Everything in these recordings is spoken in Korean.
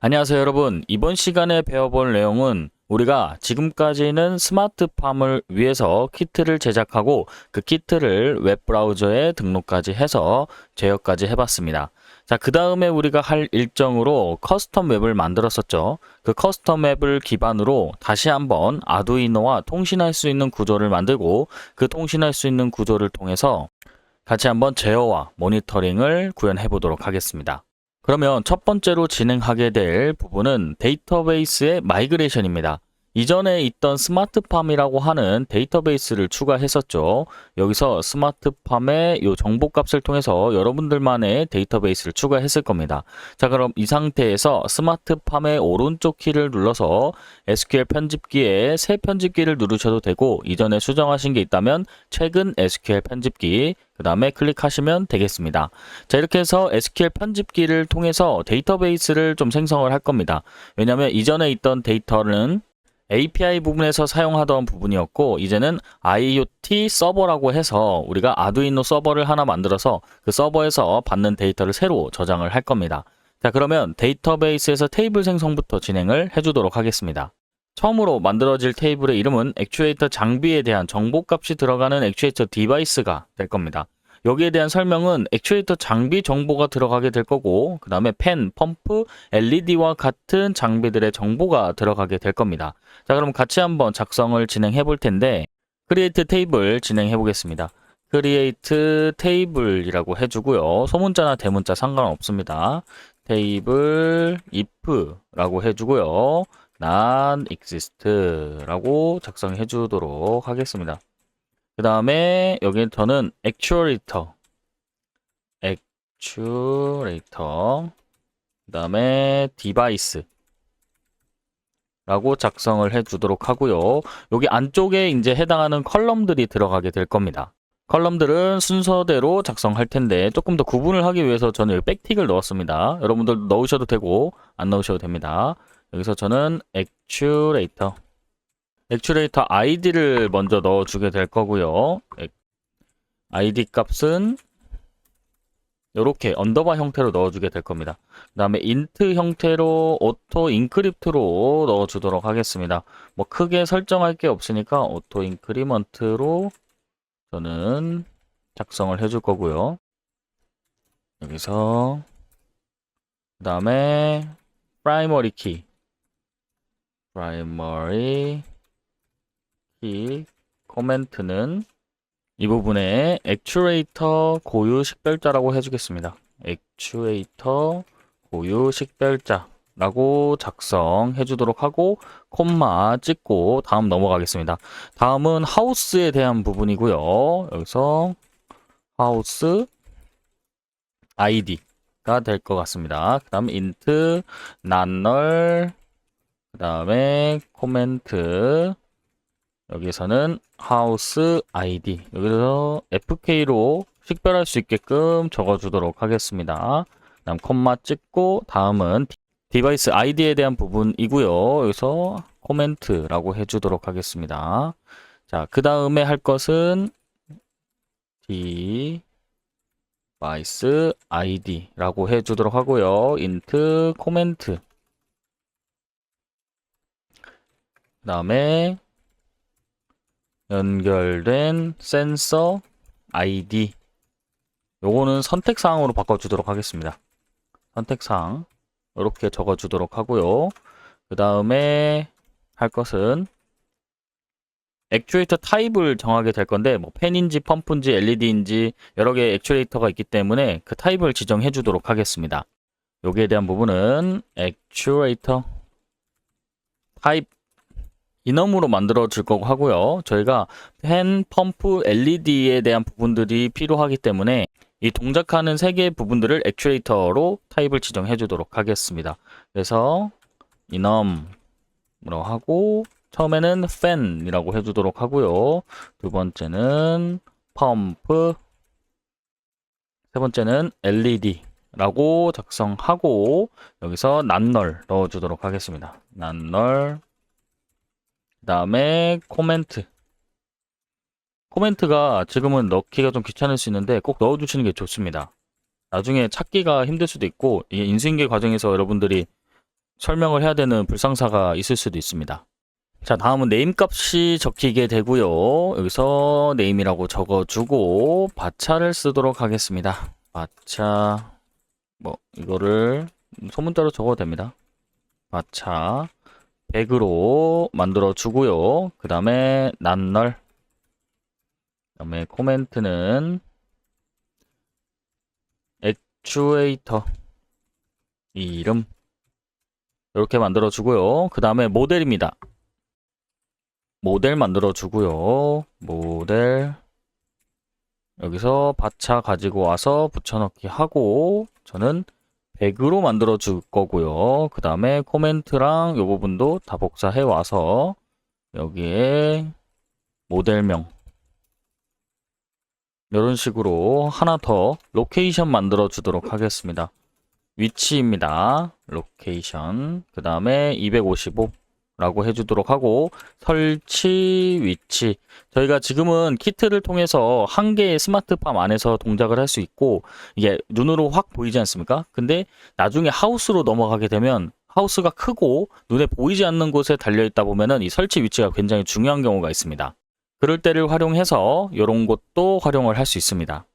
안녕하세요 여러분. 이번 시간에 배워볼 내용은 우리가 지금까지는 스마트팜을 위해서 키트를 제작하고 그 키트를 웹브라우저에 등록까지 해서 제어까지 해봤습니다. 자, 그 다음에 우리가 할 일정으로 커스텀 웹을 만들었었죠. 그 커스텀 웹을 기반으로 다시 한번 아두이노와 통신할 수 있는 구조를 만들고 그 통신할 수 있는 구조를 통해서 같이 한번 제어와 모니터링을 구현해 보도록 하겠습니다. 그러면 첫 번째로 진행하게 될 부분은 데이터베이스의 마이그레이션입니다. 이전에 있던 스마트팜이라고 하는 데이터베이스를 추가했었죠. 여기서 스마트팜의 이 정보값을 통해서 여러분들만의 데이터베이스를 추가했을 겁니다. 자, 그럼 이 상태에서 스마트팜의 오른쪽 키를 눌러서 SQL 편집기에 새 편집기를 누르셔도 되고, 이전에 수정하신 게 있다면 최근 SQL 편집기, 그 다음에 클릭하시면 되겠습니다. 자, 이렇게 해서 SQL 편집기를 통해서 데이터베이스를 좀 생성을 할 겁니다. 왜냐하면 이전에 있던 데이터는 API 부분에서 사용하던 부분이었고, 이제는 IoT 서버라고 해서 우리가 아두이노 서버를 하나 만들어서 그 서버에서 받는 데이터를 새로 저장을 할 겁니다. 자, 그러면 데이터베이스에서 테이블 생성부터 진행을 해주도록 하겠습니다. 처음으로 만들어질 테이블의 이름은 액추에이터 장비에 대한 정보값이 들어가는 액추에이터 디바이스가 될 겁니다. 여기에 대한 설명은 액추에이터 장비 정보가 들어가게 될 거고, 그 다음에 펜, 펌프, LED와 같은 장비들의 정보가 들어가게 될 겁니다. 자, 그럼 같이 한번 작성을 진행해 볼 텐데, 크리에이트 테이블 진행해 보겠습니다. 크리에이트 테이블이라고 해주고요. 소문자나 대문자 상관없습니다. 테이블 if라고 해주고요. not exist라고 작성해 주도록 하겠습니다. 그 다음에 여기 저는 actuator 그 다음에 device 라고 작성을 해 주도록 하고요. 여기 안쪽에 이제 해당하는 컬럼들이 들어가게 될 겁니다. 컬럼들은 순서대로 작성할 텐데 조금 더 구분을 하기 위해서 저는 여기 백틱을 넣었습니다. 여러분들 넣으셔도 되고 안 넣으셔도 됩니다. 여기서 저는 액추레이터 아이디를 먼저 넣어주게 될 거고요. 아이디 값은 이렇게 언더바 형태로 넣어주게 될 겁니다. 그 다음에 인트 형태로 오토 인크립트로 넣어주도록 하겠습니다. 뭐 크게 설정할 게 없으니까 오토 인크리먼트로 저는 작성을 해줄 거고요. 여기서 그 다음에 프라이머리 키 코멘트는 이 부분에 액추에이터 고유 식별자라고 해주겠습니다. 액추에이터 고유 식별자라고 작성해 주도록 하고 콤마 찍고 다음 넘어가겠습니다. 다음은 하우스에 대한 부분이고요. 여기서 하우스 아이디가 될 것 같습니다. 그 다음 int null 그 다음에 코멘트 여기서는 house id 여기서 fk로 식별할 수 있게끔 적어주도록 하겠습니다. 다음 콤마 찍고 다음은 디바이스 아이디에 대한 부분이고요. 여기서 코멘트라고 해주도록 하겠습니다. 자, 그 다음에 할 것은 디바이스 아이디라고 해주도록 하고요. int 코멘트 그 다음에 연결된 센서 ID 요거는 선택사항으로 바꿔주도록 하겠습니다. 선택사항 이렇게 적어주도록 하고요. 그 다음에 할 것은 액추에이터 타입을 정하게 될 건데 뭐 펜인지 펌프인지 LED인지 여러 개의 액추에이터가 있기 때문에 그 타입을 지정해 주도록 하겠습니다. 여기에 대한 부분은 액추에이터 타입 이넘으로 만들어 줄 거고 하고요. 저희가 펜, 펌프, LED에 대한 부분들이 필요하기 때문에 이 동작하는 세 개의 부분들을 액추에이터로 타입을 지정해 주도록 하겠습니다. 그래서 이넘으로 하고 처음에는 팬이라고 해주도록 하고요. 두 번째는 펌프 세 번째는 LED라고 작성하고 여기서 난널 넣어주도록 하겠습니다. 난널 그 다음에 코멘트가 지금은 넣기가 좀 귀찮을 수 있는데 꼭 넣어주시는 게 좋습니다. 나중에 찾기가 힘들 수도 있고 이게 인수인계 과정에서 여러분들이 설명을 해야 되는 불상사가 있을 수도 있습니다. 자, 다음은 네임 값이 적히게 되고요. 여기서 네임이라고 적어주고 바차를 쓰도록 하겠습니다. 바차 뭐 이거를 소문자로 적어도 됩니다. 바차 100으로 만들어 주고요. 그 다음에 난널, 그 다음에 코멘트는 액추에이터 이름 이렇게 만들어 주고요. 그 다음에 모델입니다. 모델 만들어 주고요. 모델 여기서 바차 가지고 와서 붙여넣기 하고 저는 100으로 만들어 줄 거고요. 그 다음에 코멘트랑 이 부분도 다 복사해 와서 여기에 모델명 이런 식으로 하나 더 로케이션 만들어 주도록 하겠습니다. 위치입니다. 로케이션 그 다음에 255라고 해주도록 하고 설치 위치 저희가 지금은 키트를 통해서 한 개의 스마트팜 안에서 동작을 할 수 있고 이게 눈으로 확 보이지 않습니까? 근데 나중에 하우스로 넘어가게 되면 하우스가 크고 눈에 보이지 않는 곳에 달려있다 보면은 이 설치 위치가 굉장히 중요한 경우가 있습니다. 그럴 때를 활용해서 이런 것도 활용을 할 수 있습니다.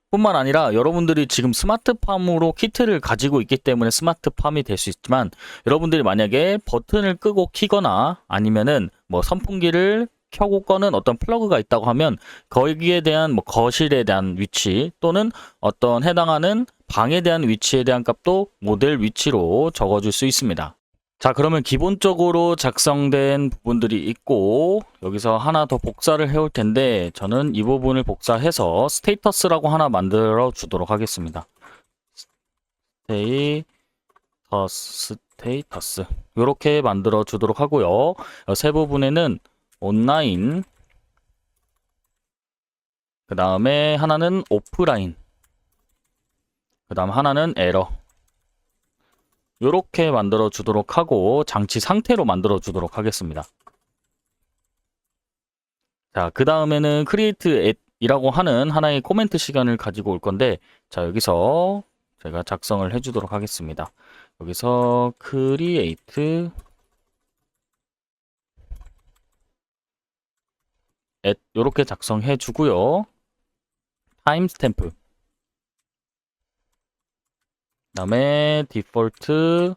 뿐만 아니라 여러분들이 지금 스마트팜으로 키트를 가지고 있기 때문에 스마트팜이 될 수 있지만 여러분들이 만약에 버튼을 끄고 키거나 아니면은 뭐 선풍기를 켜고 꺼는 어떤 플러그가 있다고 하면 거기에 대한 뭐 거실에 대한 위치 또는 어떤 해당하는 방에 대한 위치에 대한 값도 모델 위치로 적어줄 수 있습니다. 자, 그러면 기본적으로 작성된 부분들이 있고 여기서 하나 더 복사를 해올 텐데 저는 이 부분을 복사해서 스테이터스라고 하나 만들어 주도록 하겠습니다. 스테이터스 이렇게 만들어 주도록 하고요. 세 부분에는 온라인 그 다음에 하나는 오프라인 그 다음 하나는 에러 이렇게 만들어 주도록 하고 장치 상태로 만들어 주도록 하겠습니다. 자, 그 다음에는 create at이라고 하는 하나의 코멘트 시간을 가지고 올 건데 자, 여기서 제가 작성을 해 주도록 하겠습니다. 여기서 create at 이렇게 작성해 주고요. 타임스탬프 그 다음에 디폴트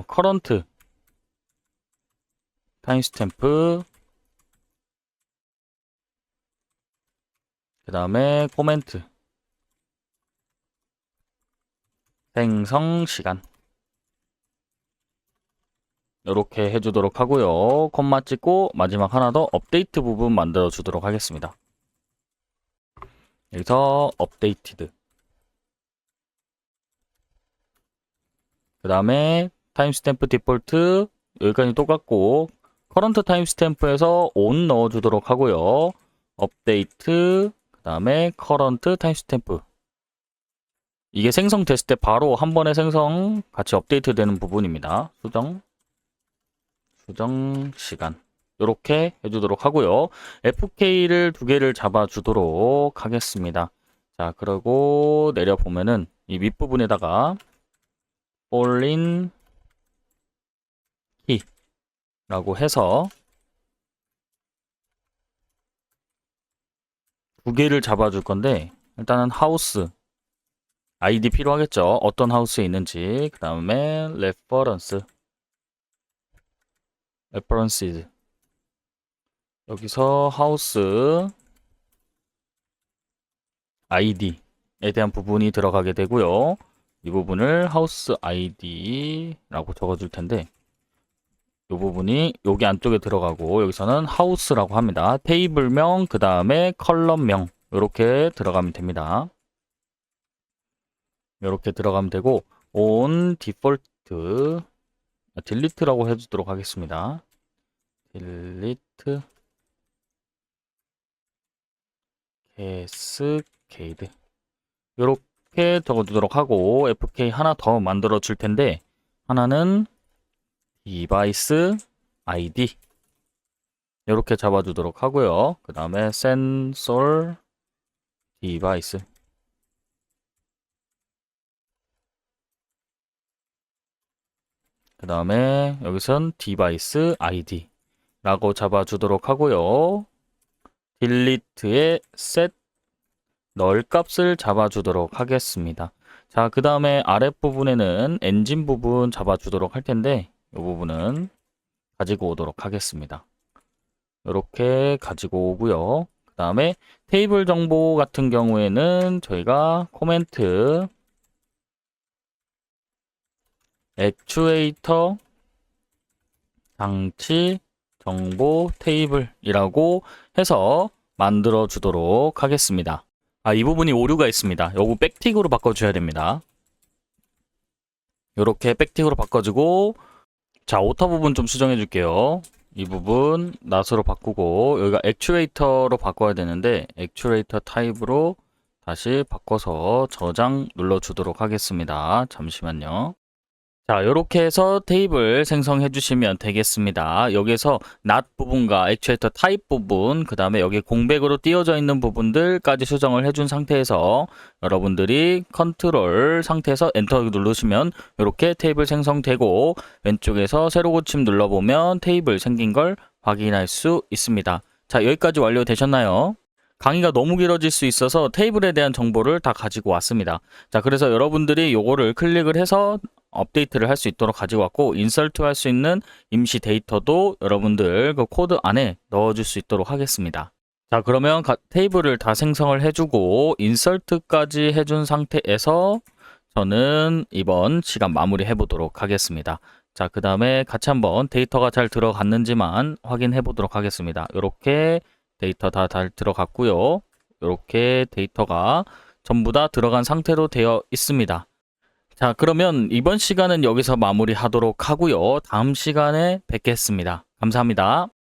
커런트 타임스탬프 그 다음에 코멘트 생성 시간 이렇게 해주도록 하고요. 콤마 찍고 마지막 하나 더 업데이트 부분 만들어 주도록 하겠습니다. 여기서 업데이티드 그 다음에 타임스탬프 디폴트 여기까지 똑같고 커런트 타임스탬프에서 on 넣어주도록 하고요. 업데이트 그 다음에 커런트 타임스탬프 이게 생성됐을 때 바로 한 번에 생성 같이 업데이트 되는 부분입니다. 수정 시간 이렇게 해주도록 하고요. FK를 두 개를 잡아주도록 하겠습니다. 자, 그리고 내려보면은 이 윗부분에다가 올린 키라고 해서 두 개를 잡아줄 건데 일단은 하우스 아이디 필요하겠죠. 어떤 하우스에 있는지 그 다음에 레퍼런스 여기서 하우스 아이디에 대한 부분이 들어가게 되고요. 이 부분을 하우스 아이디라고 적어줄 텐데 이 부분이 여기 안쪽에 들어가고 여기서는 하우스라고 합니다. 테이블명 그 다음에 컬럼명 이렇게 들어가면 됩니다. 이렇게 들어가면 되고 on 디폴트 딜리트라고 해주도록 하겠습니다. 딜리트 캐스케이드 이렇게 적어주도록 하고 FK 하나 더 만들어 줄 텐데 하나는 디바이스 아이디 이렇게 잡아주도록 하고요. 그 다음에 센서 디바이스 그 다음에 여기선 디바이스 아이디라고 잡아주도록 하고요. 딜리트에 set 널 값을 잡아주도록 하겠습니다. 자, 그 다음에 아랫부분에는 엔진 부분 잡아주도록 할 텐데 이 부분은 가지고 오도록 하겠습니다. 이렇게 가지고 오고요. 그 다음에 테이블 정보 같은 경우에는 저희가 코멘트 액추에이터 장치 정보 테이블이라고 해서 만들어 주도록 하겠습니다. 이 부분이 오류가 있습니다. 요거 백틱으로 바꿔줘야 됩니다. 요렇게 백틱으로 바꿔주고, 자, 오타 부분 좀 수정해 줄게요. 이 부분 낫으로 바꾸고, 여기가 액추에이터로 바꿔야 되는데 액추에이터 타입으로 다시 바꿔서 저장 눌러주도록 하겠습니다. 잠시만요. 자, 이렇게 해서 테이블 생성해 주시면 되겠습니다. 여기서 not 부분과 액추에이터 타입 부분, 그 다음에 여기 공백으로 띄워져 있는 부분들까지 수정을 해준 상태에서 여러분들이 컨트롤 상태에서 엔터 누르시면 이렇게 테이블 생성되고, 왼쪽에서 새로 고침 눌러보면 테이블 생긴 걸 확인할 수 있습니다. 자, 여기까지 완료되셨나요? 강의가 너무 길어질 수 있어서 테이블에 대한 정보를 다 가지고 왔습니다. 자, 그래서 여러분들이 요거를 클릭을 해서 업데이트를 할 수 있도록 가지고 왔고, 인설트 할 수 있는 임시 데이터도 여러분들 그 코드 안에 넣어줄 수 있도록 하겠습니다. 자, 그러면 테이블을 다 생성을 해주고 인설트까지 해준 상태에서 저는 이번 시간 마무리 해보도록 하겠습니다. 자, 그 다음에 같이 한번 데이터가 잘 들어갔는지만 확인해 보도록 하겠습니다. 이렇게 데이터 다 잘 들어갔고요. 이렇게 데이터가 전부 다 들어간 상태로 되어 있습니다. 자, 그러면 이번 시간은 여기서 마무리하도록 하고요. 다음 시간에 뵙겠습니다. 감사합니다.